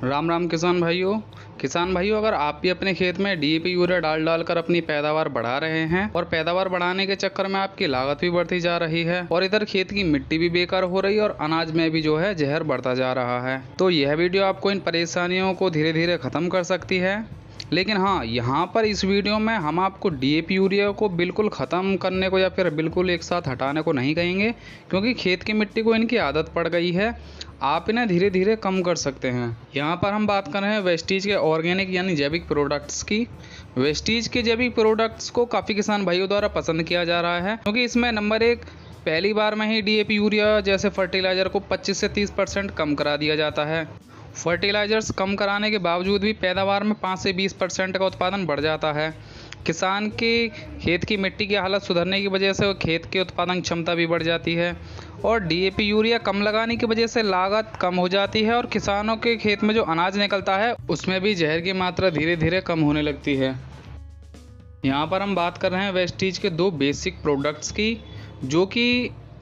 राम राम किसान भाइयों अगर आप भी अपने खेत में डीएपी यूरिया डाल कर अपनी पैदावार बढ़ा रहे हैं और पैदावार बढ़ाने के चक्कर में आपकी लागत भी बढ़ती जा रही है और इधर खेत की मिट्टी भी बेकार हो रही है और अनाज में भी जो है जहर बढ़ता जा रहा है, तो यह वीडियो आपको इन परेशानियों को धीरे धीरे खत्म कर सकती है। लेकिन हाँ, यहाँ पर इस वीडियो में हम आपको डीएपी यूरिया को बिल्कुल ख़त्म करने को या फिर बिल्कुल एक साथ हटाने को नहीं कहेंगे, क्योंकि खेत की मिट्टी को इनकी आदत पड़ गई है। आप इन्हें धीरे धीरे कम कर सकते हैं। यहाँ पर हम बात कर रहे हैं वेस्टीज के ऑर्गेनिक यानी जैविक प्रोडक्ट्स की। वेस्टीज के जैविक प्रोडक्ट्स को काफ़ी किसान भाइयों द्वारा पसंद किया जा रहा है, क्योंकि इसमें नंबर एक, पहली बार में ही डीएपी यूरिया जैसे फर्टिलाइज़र को 25 से 30% कम करा दिया जाता है। फर्टिलाइज़र्स कम कराने के बावजूद भी पैदावार में 5 से 20% का उत्पादन बढ़ जाता है। किसान के खेत की मिट्टी की हालत सुधरने की वजह से खेत की उत्पादन क्षमता भी बढ़ जाती है और डीएपी यूरिया कम लगाने की वजह से लागत कम हो जाती है और किसानों के खेत में जो अनाज निकलता है उसमें भी जहर की मात्रा धीरे धीरे कम होने लगती है। यहाँ पर हम बात कर रहे हैं वेस्टीज के दो बेसिक प्रोडक्ट्स की,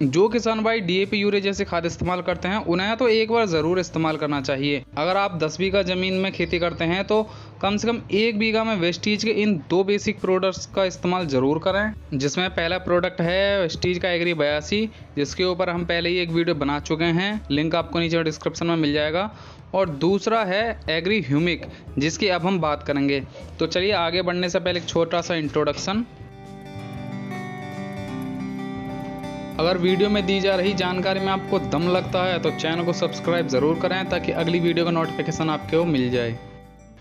जो किसान भाई डीएपी यूरिया जैसे खाद इस्तेमाल करते हैं उन्हें तो एक बार ज़रूर इस्तेमाल करना चाहिए। अगर आप 10 बीघा ज़मीन में खेती करते हैं तो कम से कम 1 बीघा में वेस्टीज के इन दो बेसिक प्रोडक्ट्स का इस्तेमाल ज़रूर करें, जिसमें पहला प्रोडक्ट है वेस्टीज का एग्री 82, जिसके ऊपर हम पहले ही एक वीडियो बना चुके हैं, लिंक आपको नीचे डिस्क्रिप्शन में मिल जाएगा। और दूसरा है एग्री ह्यूमिक, जिसकी अब हम बात करेंगे। तो चलिए आगे बढ़ने से पहले एक छोटा सा इंट्रोडक्शन। अगर वीडियो में दी जा रही जानकारी में आपको दम लगता है तो चैनल को सब्सक्राइब ज़रूर करें, ताकि अगली वीडियो का नोटिफिकेशन आपको मिल जाए।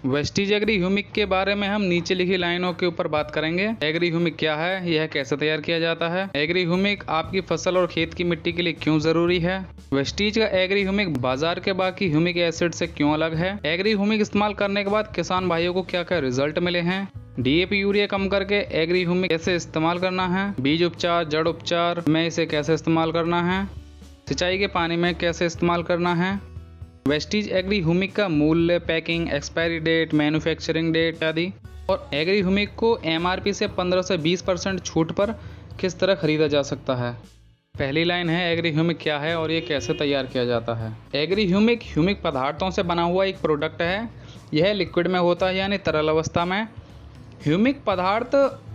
वेस्टीज एग्री ह्यूमिक के बारे में हम नीचे लिखी लाइनों के ऊपर बात करेंगे। एग्री ह्यूमिक क्या है, यह कैसे तैयार किया जाता है, एग्री ह्यूमिक आपकी फसल और खेत की मिट्टी के लिए क्यों ज़रूरी है, वेस्टीज का एग्री ह्यूमिक बाजार के बाकी ह्यूमिक एसिड से क्यों अलग है, एग्री ह्यूमिक इस्तेमाल करने के बाद किसान भाइयों को क्या क्या रिजल्ट मिले हैं, डीएपी यूरिया कम करके एग्री ह्यूमिक कैसे इस्तेमाल करना है, बीज उपचार जड़ उपचार में इसे कैसे इस्तेमाल करना है, सिंचाई के पानी में कैसे इस्तेमाल करना है, वेस्टीज एग्री ह्यूमिक का मूल्य, packing, expiry date, manufacturing date आदि, और एग्री ह्यूमिक को एमआरपी से 15 से 20% छूट पर किस तरह खरीदा जा सकता है। पहली लाइन है एग्री ह्यूमिक क्या है और ये कैसे तैयार किया जाता है। एग्री ह्यूमिक ह्यूमिक पदार्थों से बना हुआ एक प्रोडक्ट है। यह लिक्विड में होता है यानी तरल अवस्था में। ह्यूमिक पदार्थ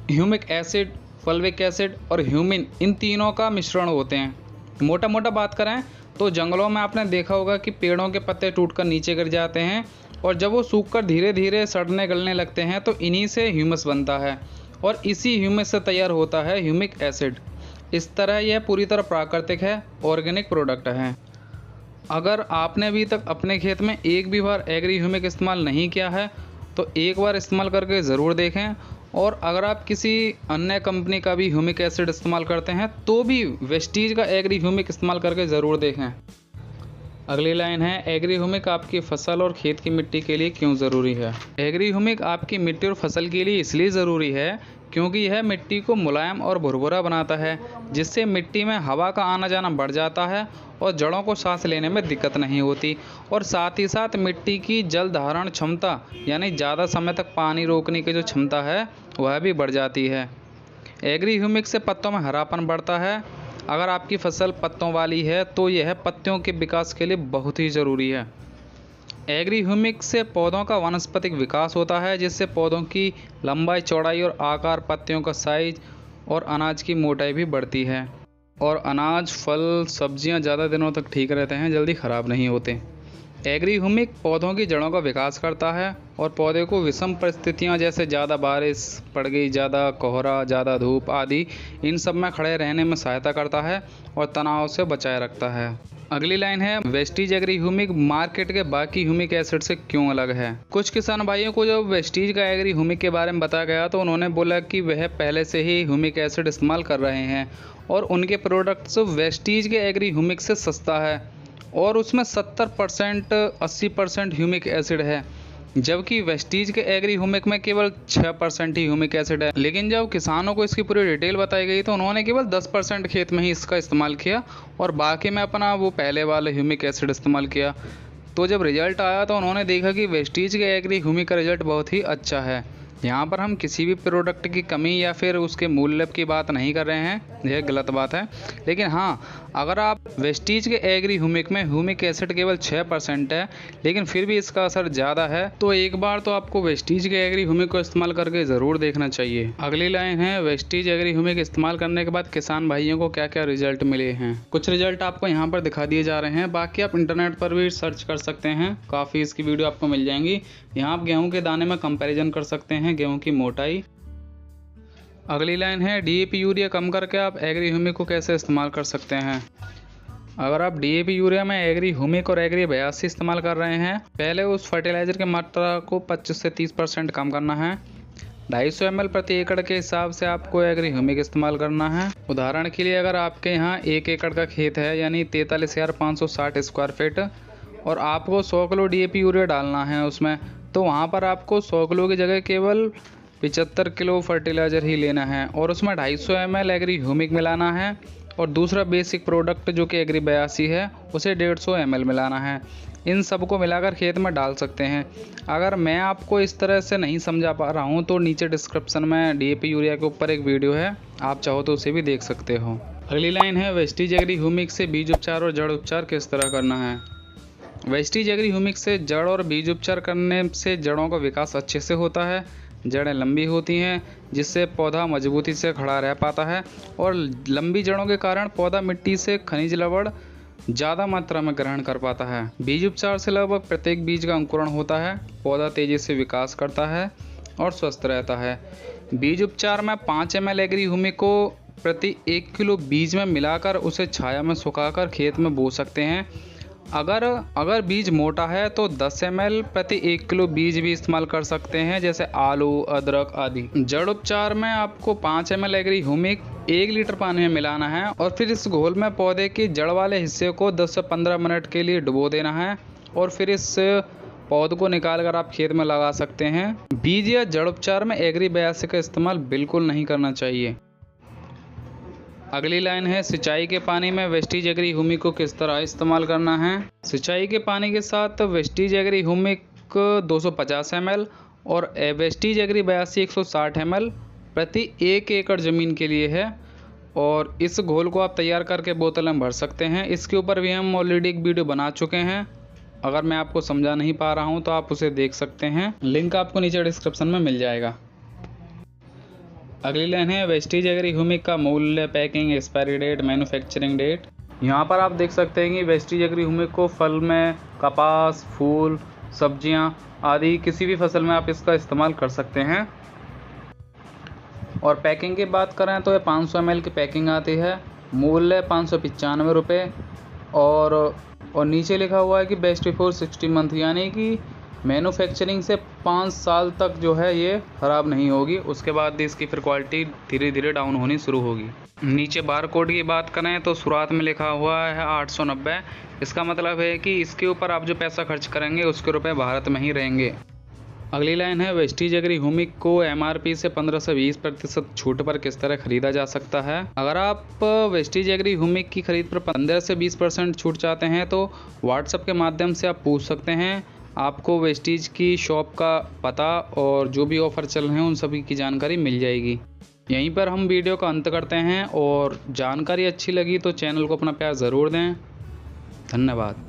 ह्यूमिक एसिड, फल्विक एसिड और ह्यूमिन, इन तीनों का मिश्रण होते हैं। मोटा मोटा बात करें तो जंगलों में आपने देखा होगा कि पेड़ों के पत्ते टूटकर नीचे गिर जाते हैं और जब वो सूखकर धीरे धीरे सड़ने गलने लगते हैं तो इन्हीं से ह्यूमस बनता है और इसी ह्यूमस से तैयार होता है ह्यूमिक एसिड। इस तरह यह पूरी तरह प्राकृतिक है, ऑर्गेनिक प्रोडक्ट है। अगर आपने अभी तक अपने खेत में एक भी बार एग्री ह्यूमिक इस्तेमाल नहीं किया है तो एक बार इस्तेमाल करके ज़रूर देखें, और अगर आप किसी अन्य कंपनी का भी ह्यूमिक एसिड इस्तेमाल करते हैं तो भी वेस्टीज का एग्री ह्यूमिक इस्तेमाल करके ज़रूर देखें। अगली लाइन है एग्री ह्यूमिक आपकी फसल और खेत की मिट्टी के लिए क्यों ज़रूरी है। एग्री ह्यूमिक आपकी मिट्टी और फसल के लिए इसलिए ज़रूरी है क्योंकि यह मिट्टी को मुलायम और भुरभुरा बनाता है, जिससे मिट्टी में हवा का आना जाना बढ़ जाता है और जड़ों को सांस लेने में दिक्कत नहीं होती, और साथ ही साथ मिट्टी की जल धारण क्षमता यानी ज़्यादा समय तक पानी रोकने की जो क्षमता है वह भी बढ़ जाती है। एग्री ह्यूमिक से पत्तों में हरापन बढ़ता है। अगर आपकी फसल पत्तों वाली है तो यह पत्तियों के विकास के लिए बहुत ही ज़रूरी है। एग्री ह्यूमिक से पौधों का वानस्पतिक विकास होता है, जिससे पौधों की लंबाई, चौड़ाई और आकार, पत्तियों का साइज और अनाज की मोटाई भी बढ़ती है, और अनाज, फल, सब्जियां ज़्यादा दिनों तक ठीक रहते हैं, जल्दी ख़राब नहीं होते। एग्री ह्यूमिक पौधों की जड़ों का विकास करता है और पौधे को विषम परिस्थितियां जैसे ज़्यादा बारिश पड़ गई, ज़्यादा कोहरा, ज़्यादा धूप आदि, इन सब में खड़े रहने में सहायता करता है और तनाव से बचाए रखता है। अगली लाइन है वेस्टीज एग्री ह्यूमिक मार्केट के बाकी ह्यूमिक एसिड से क्यों अलग है। कुछ किसान भाइयों को जब वेस्टीज का एग्री ह्यूमिक के बारे में बताया गया तो उन्होंने बोला कि वह पहले से ही ह्यूमिक एसिड इस्तेमाल कर रहे हैं और उनके प्रोडक्ट्स वेस्टीज के एग्री ह्यूमिक से सस्ता है और उसमें 70% 80% ह्यूमिक एसिड है, जबकि वेस्टीज के एग्री ह्यूमिक में केवल 6% ही ह्यूमिक एसिड है। लेकिन जब किसानों को इसकी पूरी डिटेल बताई गई तो उन्होंने केवल 10% खेत में ही इसका इस्तेमाल किया और बाकी में अपना वो पहले वाला ह्यूमिक एसिड इस्तेमाल किया। तो जब रिजल्ट आया तो उन्होंने देखा कि वेस्टीज के एग्री ह्यूमिक का रिजल्ट बहुत ही अच्छा है। यहाँ पर हम किसी भी प्रोडक्ट की कमी या फिर उसके मूल्य की बात नहीं कर रहे हैं, यह गलत बात है। लेकिन हाँ, अगर आप वेस्टीज के एग्री ह्यूमिक में ह्यूमिक एसिड केवल 6% है लेकिन फिर भी इसका असर ज़्यादा है, तो एक बार तो आपको वेस्टीज के एग्री ह्यूमिक को इस्तेमाल करके ज़रूर देखना चाहिए। अगली लाइन है, वेस्टीज एग्री ह्यूमिक इस्तेमाल करने के बाद किसान भाइयों को क्या क्या रिजल्ट मिले हैं। कुछ रिजल्ट आपको यहाँ पर दिखा दिए जा रहे हैं, बाकी आप इंटरनेट पर भी सर्च कर सकते हैं, काफ़ी इसकी वीडियो आपको मिल जाएंगी। यहाँ आप गेहूँ के दाने में कंपेरिजन कर सकते हैं, गेहूँ की मोटाई। अगली लाइन है, डीएपी यूरिया कम करके आप एग्री ह्यूमिक को कैसे इस्तेमाल कर सकते हैं। अगर आप डीएपी यूरिया में एग्री ह्यूमिक और एग्री 82 इस्तेमाल कर रहे हैं, पहले उस फर्टिलाइज़र की मात्रा को 25 से 30% कम करना है। 250 ml प्रति एकड़ के हिसाब से आपको एग्री ह्यूमिक इस्तेमाल करना है। उदाहरण के लिए अगर आपके यहाँ 1 एकड़ का खेत है यानी 43,560 स्क्वायर फीट और आपको 100 किलो डीएपी यूरिया डालना है उसमें, तो वहाँ पर आपको 100 किलो की जगह केवल 75 किलो फर्टिलाइज़र ही लेना है और उसमें 250 ml एग्री ह्यूमिक मिलाना है और दूसरा बेसिक प्रोडक्ट जो कि एग्री 82 है उसे 150 ml मिलाना है। इन सबको मिलाकर खेत में डाल सकते हैं। अगर मैं आपको इस तरह से नहीं समझा पा रहा हूँ तो नीचे डिस्क्रिप्शन में डीएपी यूरिया के ऊपर एक वीडियो है, आप चाहो तो उसे भी देख सकते हो। अगली लाइन है, वेस्टीज एग्री ह्यूमिक से बीज उपचार और जड़ उपचार किस तरह करना है। वेस्टीज एग्री ह्यूमिक से जड़ और बीज उपचार करने से जड़ों का विकास अच्छे से होता है, जड़ें लंबी होती हैं जिससे पौधा मजबूती से खड़ा रह पाता है और लंबी जड़ों के कारण पौधा मिट्टी से खनिज लवण ज़्यादा मात्रा में ग्रहण कर पाता है। बीज उपचार से लगभग प्रत्येक बीज का अंकुरण होता है, पौधा तेज़ी से विकास करता है और स्वस्थ रहता है। बीज उपचार में 5 ml एग्री ह्यूमिक को प्रति 1 किलो बीज में मिलाकर उसे छाया में सुखाकर खेत में बो सकते हैं। अगर बीज मोटा है तो 10 ml प्रति 1 किलो बीज भी इस्तेमाल कर सकते हैं, जैसे आलू, अदरक आदि। जड़ उपचार में आपको 5 ml एग्री ह्यूमिक 1 लीटर पानी में मिलाना है और फिर इस घोल में पौधे की जड़ वाले हिस्से को 10 से 15 मिनट के लिए डुबो देना है और फिर इस पौध को निकाल कर आप खेत में लगा सकते हैं। बीज या जड़ उपचार में एग्री 82 का इस्तेमाल बिल्कुल नहीं करना चाहिए। अगली लाइन है, सिंचाई के पानी में वेस्टीज एग्री ह्यूमिक को किस तरह इस्तेमाल करना है। सिंचाई के पानी के साथ वेस्टीज एग्री ह्यूमिक 250 ml और वेस्टीज एग्री 82 160 ml प्रति 1 एकड़ ज़मीन के लिए है और इस घोल को आप तैयार करके बोतल में भर सकते हैं। इसके ऊपर भी हम ऑलरेडी एक वीडियो बना चुके हैं, अगर मैं आपको समझा नहीं पा रहा हूँ तो आप उसे देख सकते हैं, लिंक आपको नीचे डिस्क्रिप्शन में मिल जाएगा। अगली लाइन है, वेस्टीज एग्री ह्यूमिक का मूल्य, packing, expiry date, manufacturing date. यहाँ पर आप देख सकते हैं कि वेस्टीज एग्री ह्यूमिक को फल में, कपास, फूल, सब्जियाँ आदि किसी भी फसल में आप इसका इस्तेमाल कर सकते हैं। और पैकिंग की बात करें तो ये 500 ml की पैकिंग आती है, मूल्य 595 रुपये और नीचे लिखा हुआ है कि बेस्ट बिफोर 60 मंथ, यानी कि मैन्युफैक्चरिंग से 5 साल तक जो है ये ख़राब नहीं होगी, उसके बाद इसकी फिर क्वालिटी धीरे धीरे डाउन होनी शुरू होगी। नीचे बार कोड की बात करें तो शुरुआत में लिखा हुआ है 890, इसका मतलब है कि इसके ऊपर आप जो पैसा खर्च करेंगे उसके रुपए भारत में ही रहेंगे। अगली लाइन है, वेस्टीज एग्री ह्यूमिक को MRP से 15 से 20% छूट पर किस तरह खरीदा जा सकता है। अगर आप वेस्टीज एग्री ह्यूमिक की खरीद पर 15 से 20% छूट चाहते हैं तो व्हाट्सएप के माध्यम से आप पूछ सकते हैं, आपको वेस्टीज की शॉप का पता और जो भी ऑफ़र चल रहे हैं उन सभी की जानकारी मिल जाएगी। यहीं पर हम वीडियो का अंत करते हैं और जानकारी अच्छी लगी तो चैनल को अपना प्यार ज़रूर दें। धन्यवाद।